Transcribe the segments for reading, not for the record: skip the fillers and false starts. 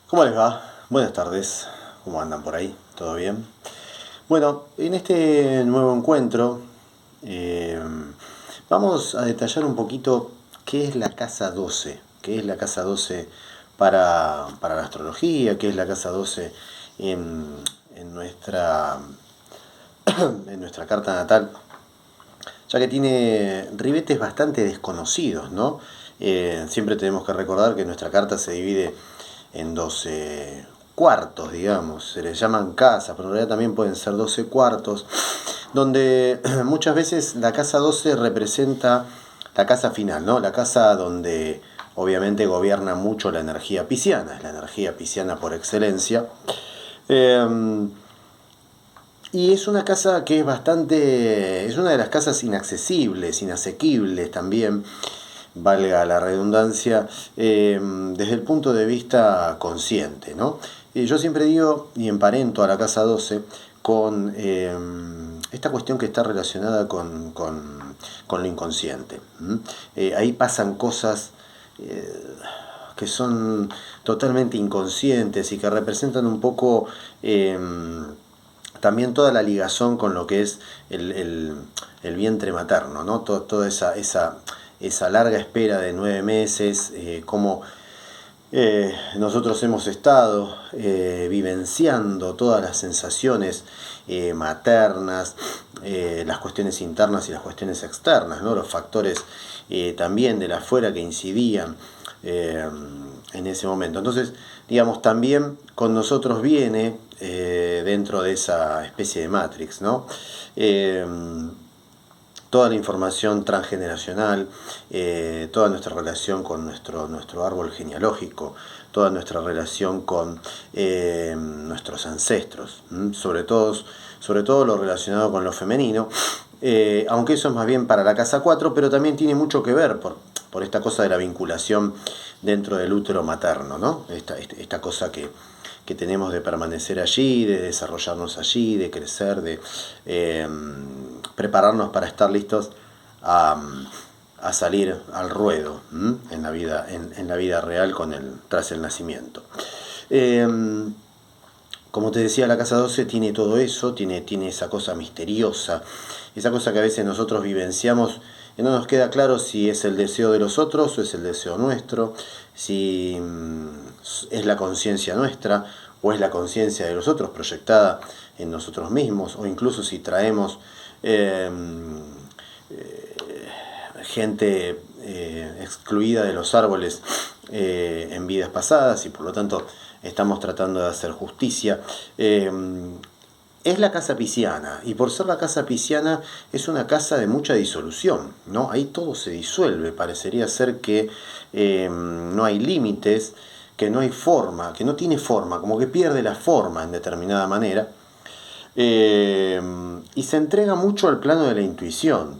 ¿Cómo les va? Buenas tardes. ¿Cómo andan por ahí? ¿Todo bien? Bueno, en este nuevo encuentro eh, vamos a detallar un poquito qué es la casa 12, qué es la casa 12 para la astrología, qué es la casa 12 en, en nuestra, en nuestra carta natal, ya que tiene ribetes bastante desconocidos, ¿no? Siempre tenemos que recordar que nuestra carta se divide en 12 cuartos, digamos, se les llaman casas, pero en realidad también pueden ser 12 cuartos, donde muchas veces la casa 12 representa la casa final, ¿no? La casa donde obviamente gobierna mucho la energía pisciana, es la energía pisciana por excelencia. Eh, y es una casa que es bastante, es una de las casas inaccesibles, inasequibles también, valga la redundancia, desde el punto de vista consciente, ¿no? Yo siempre digo y emparento a la casa 12 con esta cuestión que está relacionada con lo inconsciente. Ahí pasan cosas que son totalmente inconscientes y que representan un poco también toda la ligazón con lo que es el vientre materno, ¿no? Toda esa larga espera de 9 meses, cómo nosotros hemos estado vivenciando todas las sensaciones maternas, las cuestiones internas y las cuestiones externas, ¿no? Los factores también de la afuera que incidían en ese momento. Entonces, digamos, también con nosotros viene dentro de esa especie de Matrix, ¿no? Toda la información transgeneracional, toda nuestra relación con nuestro árbol genealógico, toda nuestra relación con nuestros ancestros, sobre todo lo relacionado con lo femenino, aunque eso es más bien para la casa 4, pero también tiene mucho que ver por esta cosa de la vinculación dentro del útero materno, ¿no? Esta cosa que tenemos de permanecer allí, de desarrollarnos allí, de crecer, de prepararnos para estar listos a salir al ruedo en la vida real tras el nacimiento. Como te decía, la casa 12 tiene todo eso, tiene esa cosa misteriosa, esa cosa que a veces nosotros vivenciamos y no nos queda claro si es el deseo de los otros o es el deseo nuestro, si es la conciencia nuestra o es la conciencia de los otros proyectada en nosotros mismos, o incluso si traemos gente excluida de los árboles en vidas pasadas y por lo tanto estamos tratando de hacer justicia. Es la casa pisciana, y por ser la casa pisciana es una casa de mucha disolución, ¿no? Ahí todo se disuelve, parecería ser que no hay límites, que no hay forma, que no tiene forma, como que pierde la forma en determinada manera, y se entrega mucho al plano de la intuición,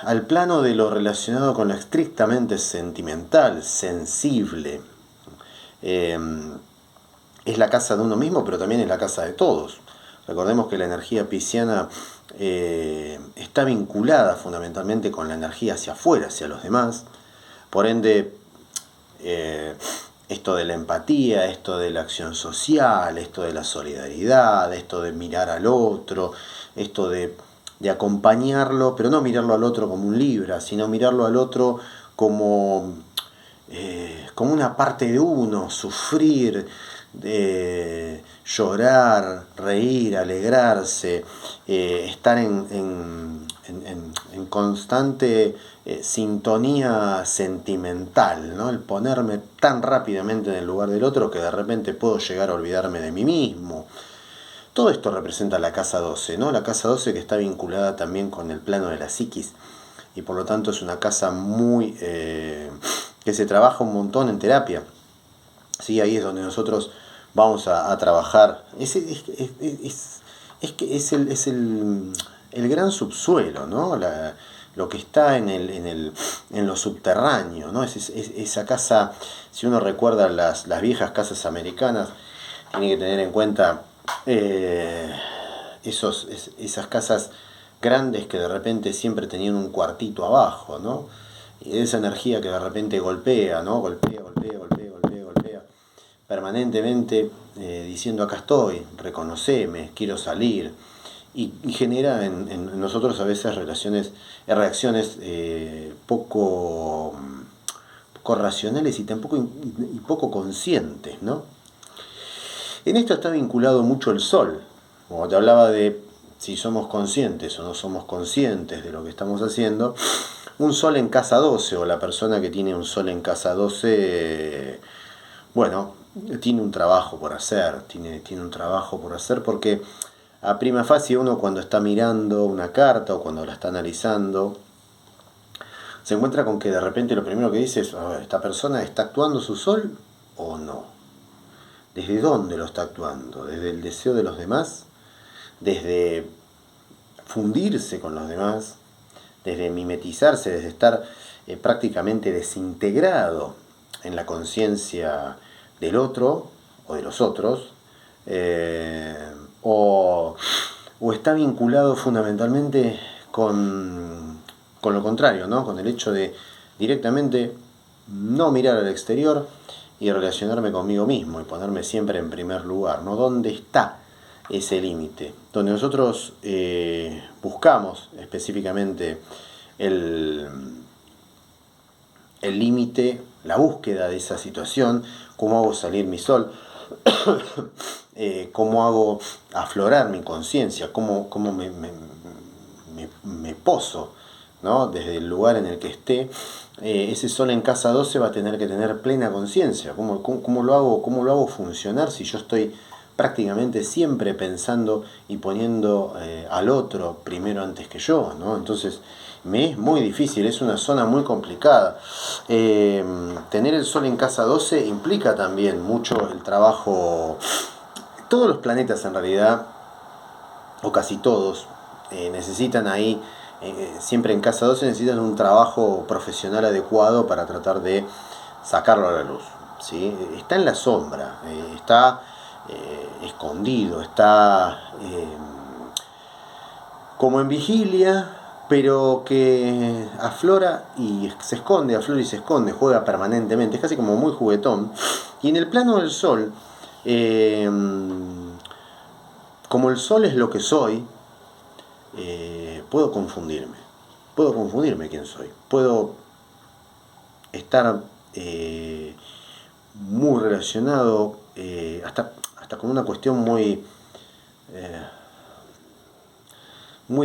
al plano de lo relacionado con lo estrictamente sentimental, sensible. Es la casa de uno mismo, pero también es la casa de todos. Recordemos que la energía pisciana está vinculada fundamentalmente con la energía hacia afuera, hacia los demás. Por ende, esto de la empatía, esto de la acción social, esto de la solidaridad, esto de mirar al otro, esto de acompañarlo, pero no mirarlo al otro como un libra, sino mirarlo al otro como una parte de uno, sufrir, llorar, reír, alegrarse, estar en constante sintonía sentimental, ¿no? El ponerme tan rápidamente en el lugar del otro que de repente puedo llegar a olvidarme de mí mismo. Todo esto representa la casa 12, ¿no? La casa 12 que está vinculada también con el plano de la psiquis y por lo tanto es una casa muy que se trabaja un montón en terapia. ¿Sí? Ahí es donde nosotros vamos a trabajar. Es el gran subsuelo, ¿no? Lo que está en lo subterráneo, ¿no? Esa casa, si uno recuerda las viejas casas americanas, tiene que tener en cuenta esas casas grandes que de repente siempre tenían un cuartito abajo, ¿no? Y esa energía que de repente golpea, ¿no? Golpea, golpea, golpea, golpea, golpea. permanentemente diciendo acá estoy, reconoceme, quiero salir, y genera en nosotros a veces reacciones poco racionales y tampoco y poco conscientes, ¿no? En esto está vinculado mucho el sol, como te hablaba de si somos conscientes o no somos conscientes de lo que estamos haciendo. Un sol en casa 12 o la persona que tiene un sol en casa 12, bueno, tiene un trabajo por hacer, tiene un trabajo por hacer porque a prima facie uno cuando está mirando una carta o cuando la está analizando, se encuentra con que de repente lo primero que dice es, a ver, ¿esta persona está actuando su sol o no? ¿Desde dónde lo está actuando? ¿Desde el deseo de los demás? ¿Desde fundirse con los demás? ¿Desde mimetizarse? ¿Desde estar prácticamente desintegrado en la conciencia del otro o de los otros? O está vinculado fundamentalmente con lo contrario, ¿no? Con el hecho de directamente no mirar al exterior y relacionarme conmigo mismo y ponerme siempre en primer lugar, ¿no? ¿Dónde está ese límite? Donde nosotros buscamos específicamente el límite, la búsqueda de esa situación, cómo hago salir mi sol, cómo hago aflorar mi conciencia, cómo me poso, ¿no? Desde el lugar en el que esté, ese sol en casa 12 va a tener que tener plena conciencia. ¿Cómo lo hago funcionar si yo estoy prácticamente siempre pensando y poniendo al otro primero antes que yo, ¿no? Entonces me es muy difícil, es una zona muy complicada. Tener el sol en casa 12 implica también mucho el trabajo. Todos los planetas en realidad, o casi todos, necesitan ahí, siempre en casa 12 necesitan un trabajo profesional adecuado para tratar de sacarlo a la luz, ¿sí? Está en la sombra, está escondido, está como en vigilia, pero que aflora y se esconde, aflora y se esconde, juega permanentemente, es casi como muy juguetón. Y en el plano del sol, como el sol es lo que soy, puedo confundirme quién soy, puedo estar muy relacionado hasta con una cuestión muy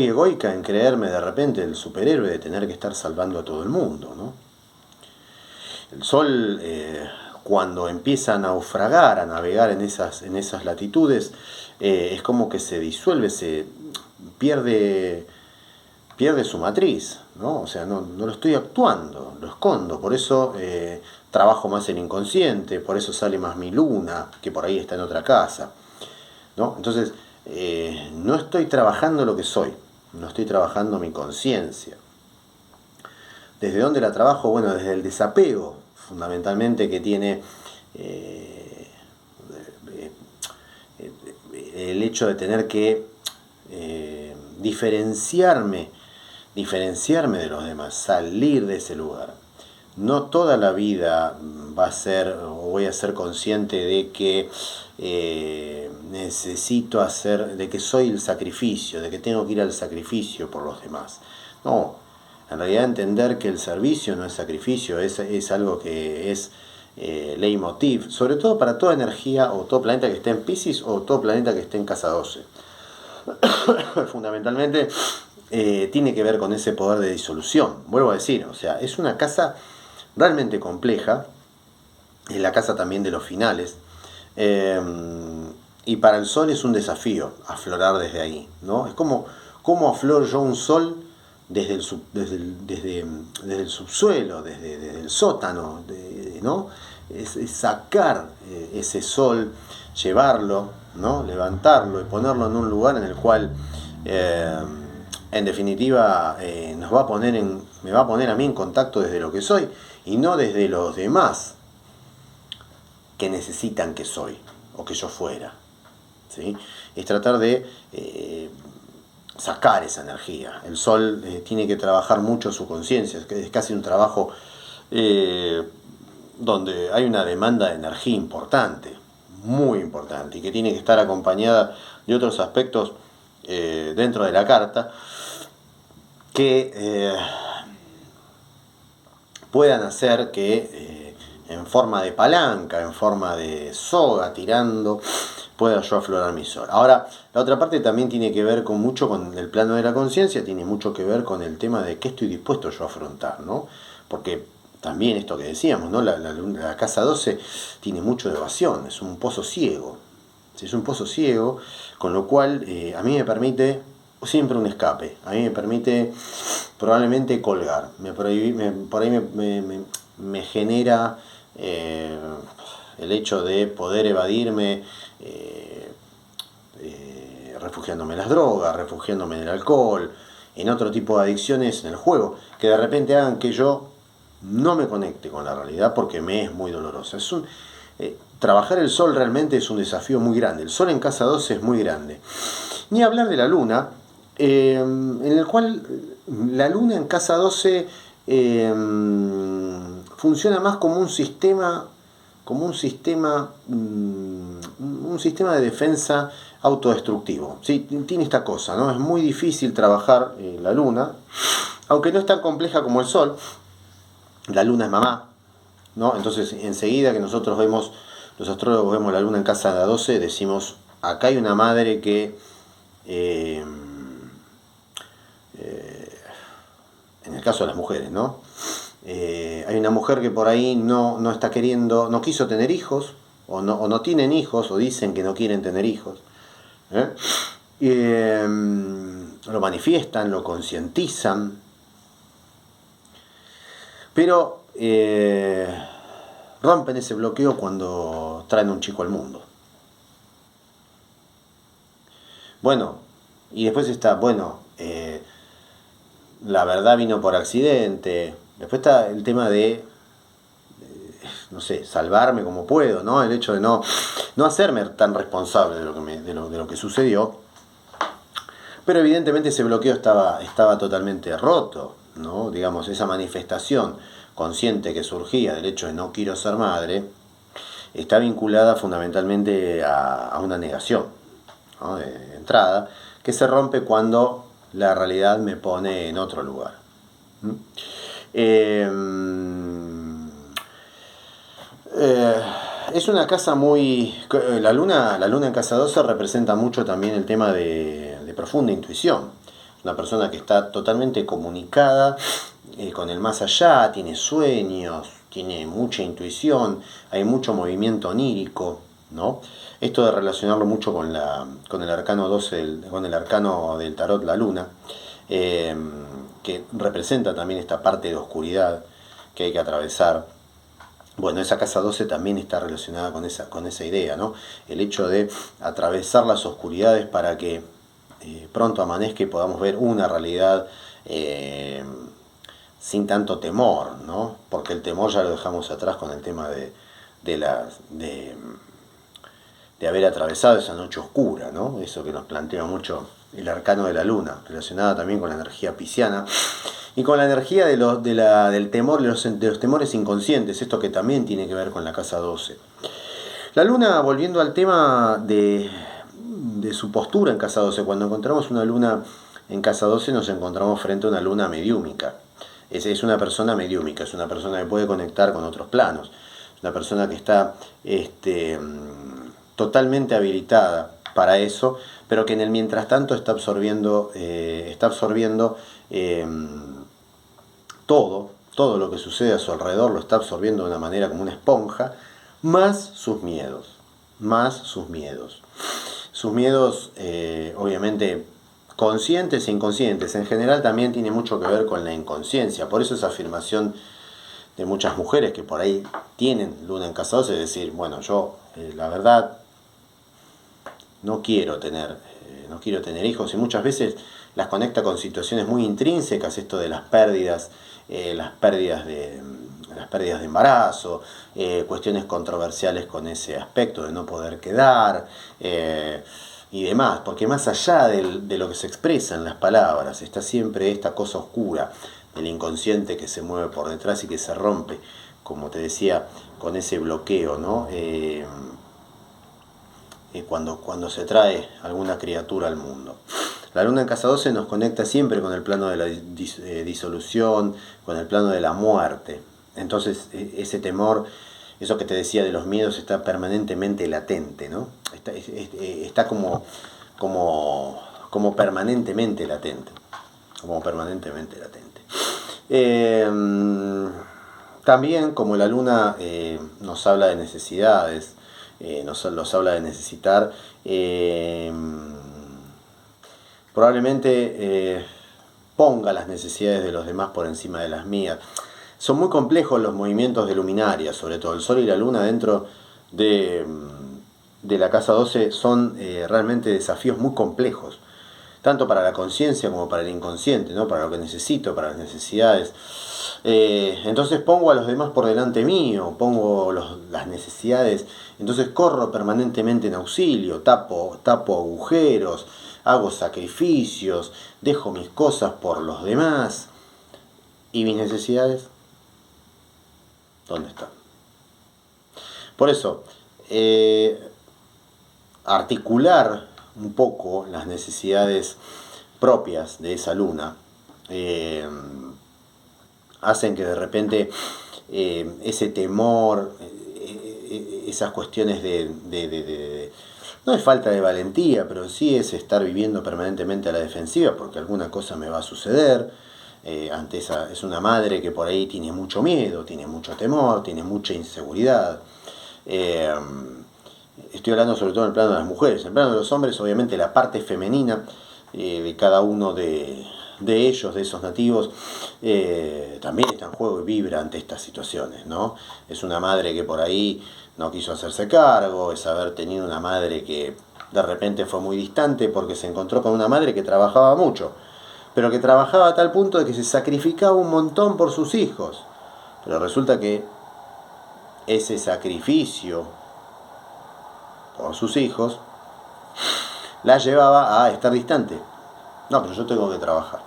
egoica en creerme de repente el superhéroe de tener que estar salvando a todo el mundo, ¿no? El sol, cuando empieza a naufragar, a navegar en esas latitudes, es como que se disuelve, se pierde su matriz, ¿no? O sea, no lo estoy actuando, lo escondo, por eso trabajo más el inconsciente, por eso sale más mi luna, que por ahí está en otra casa, ¿no? Entonces, no estoy trabajando lo que soy, no estoy trabajando mi conciencia. ¿Desde dónde la trabajo? Bueno, desde el desapego, fundamentalmente, que tiene el hecho de tener que diferenciarme de los demás, salir de ese lugar. No toda la vida voy a ser consciente de que necesito de que soy el sacrificio, de que tengo que ir al sacrificio por los demás. No, en realidad entender que el servicio no es sacrificio, es algo que es leitmotiv, sobre todo para toda energía o todo planeta que esté en Piscis o todo planeta que esté en casa 12. Fundamentalmente tiene que ver con ese poder de disolución. Vuelvo a decir, o sea, es una casa realmente compleja, es la casa también de los finales, y para el sol es un desafío aflorar desde ahí, ¿no? Es como afloro yo un sol desde el subsuelo, desde el sótano, ¿no? Es sacar ese sol, llevarlo, ¿no? Levantarlo y ponerlo en un lugar en el cual en definitiva me va a poner a mí en contacto desde lo que soy y no desde los demás que necesitan que soy o que yo fuera, ¿sí? Es tratar de sacar esa energía. El sol tiene que trabajar mucho su conciencia, es casi un trabajo donde hay una demanda de energía importante. muy importante y que tiene que estar acompañada de otros aspectos dentro de la carta que puedan hacer que en forma de palanca, en forma de soga tirando, pueda yo aflorar mi sol. Ahora, la otra parte también tiene que ver mucho con el plano de la conciencia, tiene mucho que ver con el tema de qué estoy dispuesto yo a afrontar, ¿no? Porque también esto que decíamos, ¿no? La casa 12 tiene mucho de evasión, es un pozo ciego. Es un pozo ciego, con lo cual a mí me permite siempre un escape, a mí me permite probablemente colgar, por ahí me genera el hecho de poder evadirme refugiándome en las drogas, refugiándome en el alcohol, en otro tipo de adicciones en el juego, que de repente hagan que yo no me conecte con la realidad porque me es muy dolorosa. Trabajar el sol realmente es un desafío muy grande. El sol en casa 12 es muy grande. Ni hablar de la luna, en el cual la luna en casa 12 funciona más como un sistema de defensa autodestructivo. ¿Sí? Tiene esta cosa, ¿no? Es muy difícil trabajar la luna, aunque no es tan compleja como el sol. La luna es mamá, ¿no? Entonces enseguida que nosotros vemos, los astrólogos vemos la luna en casa 12, decimos, acá hay una madre que en el caso de las mujeres, ¿no? Hay una mujer que por ahí no está queriendo, no quiso tener hijos, o no tienen hijos, o dicen que no quieren tener hijos. Lo manifiestan, lo concientizan, pero rompen ese bloqueo cuando traen un chico al mundo. Bueno, y después está, la verdad vino por accidente. Después está el tema de, no sé, salvarme como puedo, ¿no? El hecho de no hacerme tan responsable de lo que sucedió. Pero evidentemente ese bloqueo estaba totalmente roto, ¿no? Digamos, esa manifestación consciente que surgía del hecho de no quiero ser madre, está vinculada fundamentalmente a una negación, ¿no? De entrada, que se rompe cuando la realidad me pone en otro lugar. Es una casa muy... La luna en casa 12 representa mucho también el tema de profunda intuición. Una persona que está totalmente comunicada con el más allá, tiene sueños, tiene mucha intuición, hay mucho movimiento onírico, ¿no? Esto de relacionarlo mucho con el arcano 12, con el arcano del tarot, la luna, que representa también esta parte de oscuridad que hay que atravesar. Bueno, esa casa 12 también está relacionada con esa idea, ¿no? El hecho de atravesar las oscuridades para que pronto amanezca y podamos ver una realidad sin tanto temor, ¿no? Porque el temor ya lo dejamos atrás con el tema de haber atravesado esa noche oscura, ¿no? Eso que nos plantea mucho el arcano de la luna, relacionada también con la energía pisciana y con la energía del temor, de los temores inconscientes, esto que también tiene que ver con la casa 12. La luna, volviendo al tema de su postura en casa 12, cuando encontramos una luna en casa 12 nos encontramos frente a una luna mediúmica. Es una persona mediúmica, es una persona que puede conectar con otros planos, es una persona que está totalmente habilitada para eso, pero que en el mientras tanto está absorbiendo todo lo que sucede a su alrededor, lo está absorbiendo de una manera como una esponja, más sus miedos. Sus miedos, obviamente, conscientes e inconscientes. En general también tiene mucho que ver con la inconsciencia. Por eso esa afirmación de muchas mujeres que por ahí tienen luna en casa 12, es decir, bueno, yo la verdad no quiero tener hijos, y muchas veces las conecta con situaciones muy intrínsecas, esto de las pérdidas de embarazo, cuestiones controversiales con ese aspecto de no poder quedar y demás, porque más allá de lo que se expresa en las palabras está siempre esta cosa oscura del inconsciente que se mueve por detrás y que se rompe, como te decía, con ese bloqueo, ¿no? cuando se trae alguna criatura al mundo. La luna en casa 12 nos conecta siempre con el plano de la disolución, con el plano de la muerte. Entonces ese temor, eso que te decía de los miedos, está permanentemente latente, ¿no? Está como permanentemente latente. Como permanentemente latente. También como la luna nos habla de necesidades, nos habla de necesitar, probablemente ponga las necesidades de los demás por encima de las mías. Son muy complejos los movimientos de luminarias, sobre todo el Sol y la Luna dentro de la casa 12 son realmente desafíos muy complejos, tanto para la conciencia como para el inconsciente, ¿no? Para lo que necesito, para las necesidades. Entonces pongo a los demás por delante mío, pongo las necesidades, entonces corro permanentemente en auxilio, tapo agujeros, hago sacrificios, dejo mis cosas por los demás. ¿Y mis necesidades? ¿Dónde están? Por eso, articular un poco las necesidades propias de esa luna hacen que de repente ese temor, esas cuestiones no es falta de valentía, pero sí es estar viviendo permanentemente a la defensiva porque alguna cosa me va a suceder. Es una madre que por ahí tiene mucho miedo, tiene mucho temor, tiene mucha inseguridad. Estoy hablando sobre todo en el plano de las mujeres. En el plano de los hombres, obviamente la parte femenina de cada uno de ellos, de esos nativos, también está en juego y vibra ante estas situaciones, ¿no? Es una madre que por ahí no quiso hacerse cargo, es haber tenido una madre que de repente fue muy distante porque se encontró con una madre que trabajaba mucho, pero que trabajaba a tal punto de que se sacrificaba un montón por sus hijos. Pero resulta que ese sacrificio por sus hijos la llevaba a estar distante. No, pero yo tengo que trabajar.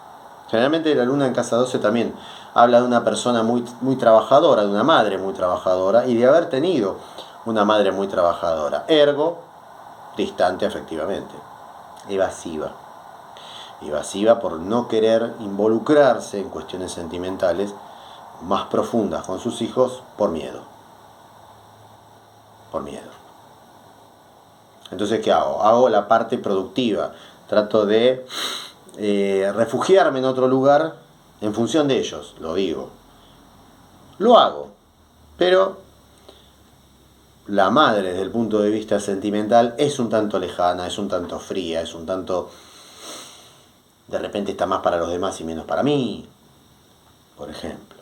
Generalmente la luna en casa 12 también habla de una persona muy, muy trabajadora, de una madre muy trabajadora y de haber tenido una madre muy trabajadora. Ergo, distante afectivamente, evasiva. Evasiva por no querer involucrarse en cuestiones sentimentales más profundas con sus hijos por miedo. Por miedo. Entonces, ¿qué hago? Hago la parte productiva. Trato de refugiarme en otro lugar en función de ellos, lo digo. Lo hago. Pero la madre, desde el punto de vista sentimental, es un tanto lejana, es un tanto fría, es un tanto... De repente está más para los demás y menos para mí. Por ejemplo.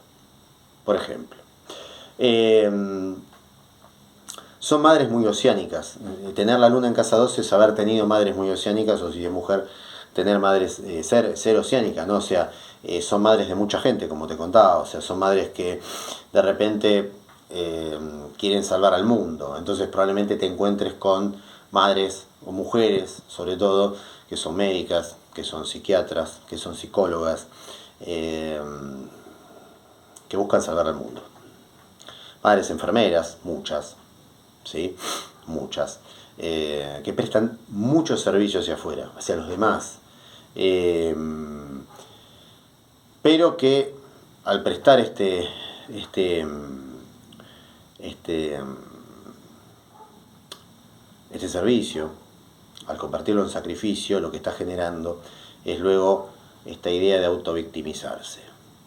Son madres muy oceánicas. Tener la luna en casa 12 es haber tenido madres muy oceánicas, o si es mujer, tener madres, ser oceánica, ¿no? O sea, son madres de mucha gente, como te contaba. O sea, son madres que de repente quieren salvar al mundo. Entonces probablemente te encuentres con madres o mujeres, sobre todo, que son médicas, que son psiquiatras, que son psicólogas, que buscan salvar al mundo. Madres enfermeras, muchas, ¿sí? Muchas, que prestan muchos servicios hacia afuera, hacia los demás, pero que al prestar este servicio, al convertirlo en sacrificio, lo que está generando es luego esta idea de autovictimizarse.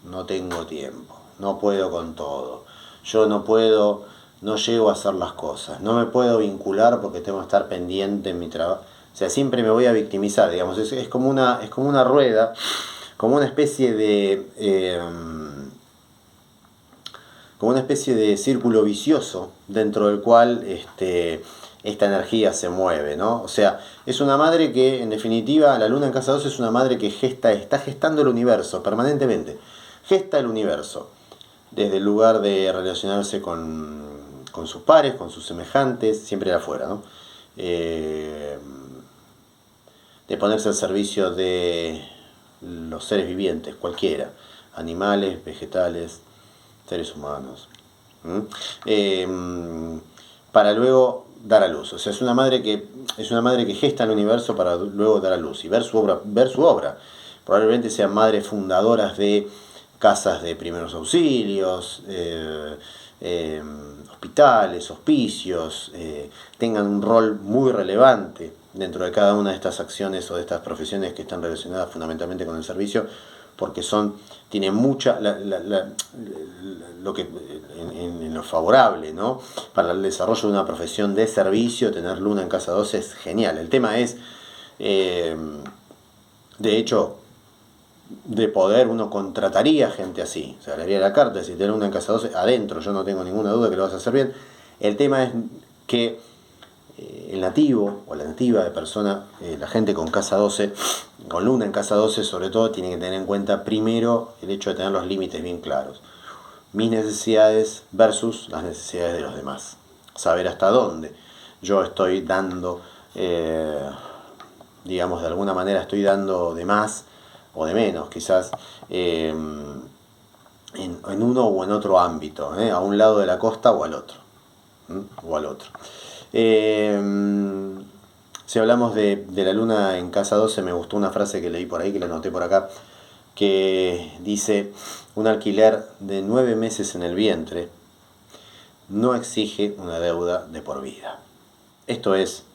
No tengo tiempo, no puedo con todo, yo no puedo, no llego a hacer las cosas, no me puedo vincular porque tengo que estar pendiente en mi trabajo. O sea, siempre me voy a victimizar, digamos, es como una rueda, como una especie de círculo vicioso dentro del cual esta energía se mueve, ¿no? O sea, es una madre que, en definitiva, la luna en casa 12 es una madre que está gestando el universo permanentemente. Gesta el universo. Desde el lugar de relacionarse con sus pares, con sus semejantes, siempre de afuera, ¿no? De ponerse al servicio de los seres vivientes, cualquiera. Animales, vegetales, seres humanos. Para luego dar a luz. O sea, es una madre que gesta el universo para luego dar a luz y ver su obra. Probablemente sean madres fundadoras de casas de primeros auxilios, hospitales, hospicios, tengan un rol muy relevante dentro de cada una de estas acciones o de estas profesiones que están relacionadas fundamentalmente con el servicio, porque tienen mucha, lo que en lo favorable, ¿no? Para el desarrollo de una profesión de servicio, tener luna en casa 12 es genial. El tema es, de hecho, de poder uno contrataría gente así, o sea, le haría la carta, si tener una en casa 12 adentro, yo no tengo ninguna duda que lo vas a hacer bien. El tema es que el nativo o la nativa de persona, la gente con casa 12, con luna en casa 12 sobre todo, tiene que tener en cuenta primero el hecho de tener los límites bien claros. Mis necesidades versus las necesidades de los demás. Saber hasta dónde yo estoy dando, digamos, de alguna manera estoy dando de más o de menos, quizás, en uno o en otro ámbito, a un lado de la costa o al otro. O al otro. Si hablamos de la luna en casa 12, me gustó una frase que leí por ahí, que la anoté por acá, que dice: un alquiler de 9 meses en el vientre no exige una deuda de por vida. Esto es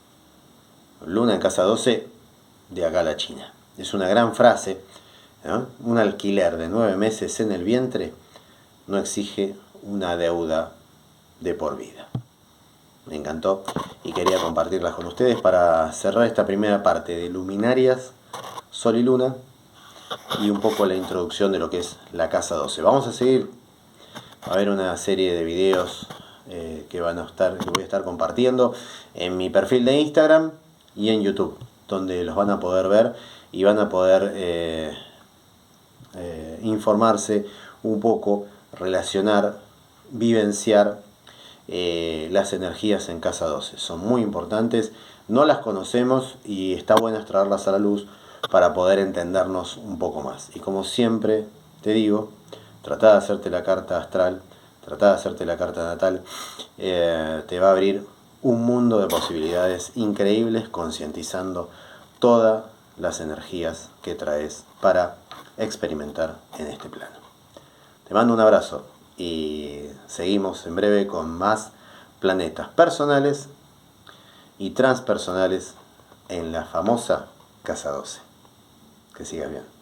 luna en casa 12 de acá a la China. Es una gran frase, ¿no? Un alquiler de 9 meses en el vientre no exige una deuda de por vida. Me encantó y quería compartirlas con ustedes para cerrar esta primera parte de luminarias, sol y luna, y un poco la introducción de lo que es la casa 12. Vamos a seguir a ver una serie de videos que voy a estar compartiendo en mi perfil de Instagram y en YouTube, donde los van a poder ver y van a poder informarse un poco, relacionar, vivenciar las energías en casa 12. Son muy importantes, no las conocemos y está bueno traerlas a la luz para poder entendernos un poco más. Y como siempre te digo, trata de hacerte la carta astral, trata de hacerte la carta natal, te va a abrir un mundo de posibilidades increíbles, concientizando todas las energías que traes para experimentar en este plano. Te mando un abrazo y seguimos en breve con más planetas personales y transpersonales en la famosa casa 12. Que sigas bien.